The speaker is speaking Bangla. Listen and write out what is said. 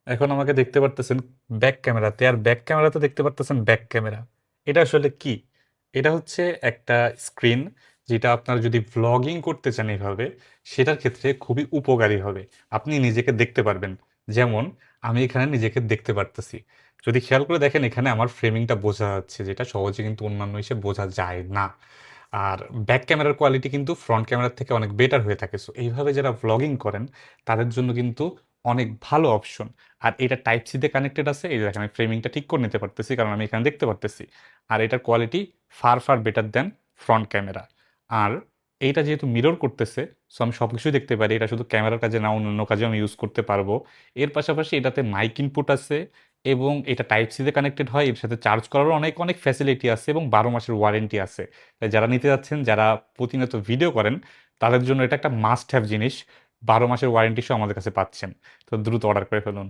এখন আমাকে দেখতে পারতেছেন ব্যাক ক্যামেরাতে, আর ব্যাক ক্যামেরাতে দেখতে পারতেছেন ব্যাক ক্যামেরা। এটা আসলে কি? এটা হচ্ছে একটা স্ক্রিন, যেটা আপনার যদি ভ্লগিং করতে চান এইভাবে, সেটার ক্ষেত্রে খুবই উপকারী হবে। আপনি নিজেকে দেখতে পারবেন। যেমন আমি এখানে নিজেকে দেখতে পারতেছি। যদি খেয়াল করে দেখেন এখানে আমার ফ্রেমিংটা বোঝা যাচ্ছে, যেটা সহজে কিন্তু অন্যান্য হিসেবে বোঝা যায় না। আর ব্যাক ক্যামেরার কোয়ালিটি কিন্তু ফ্রন্ট ক্যামেরার থেকে অনেক বেটার হয়ে থাকে। সো এইভাবে যারা ভ্লগিং করেন তাদের জন্য কিন্তু অনেক ভালো অপশন। আর এটা টাইপ সি তে কানেক্টেড আছে। এই যে দেখেন আমি ফ্রেমিংটা ঠিক করে নিতে পারতেছি, কারণ আমি এখানে দেখতে পারতেছি। আর এটার quality far better then front camera. আর এইটা যেহেতু মিরর করতেছে, সো আমি সবকিছুই দেখতে পারি। এটা শুধু ক্যামেরার কাজে না, অন্যান্য কাজেও আমি ইউজ করতে পারবো। এর পাশাপাশি এটাতে মাইক ইনপুট আছে, এবং এটা টাইপ সি তে কানেক্টেড হয়। এর সাথে চার্জ করারও অনেক ফ্যাসিলিটি আছে, এবং 12 মাসের ওয়ারেন্টি আছে। তাই যারা নিতে যাচ্ছেন, যারা প্রতিনিয়ত ভিডিও করেন, তাদের জন্য এটা একটা মাস্ট হ্যাভ জিনিস। 12 মাসের ওয়ারেন্টি সহ আমাদের কাছে পাচ্ছেন। তো দ্রুত অর্ডার করে ফেলুন।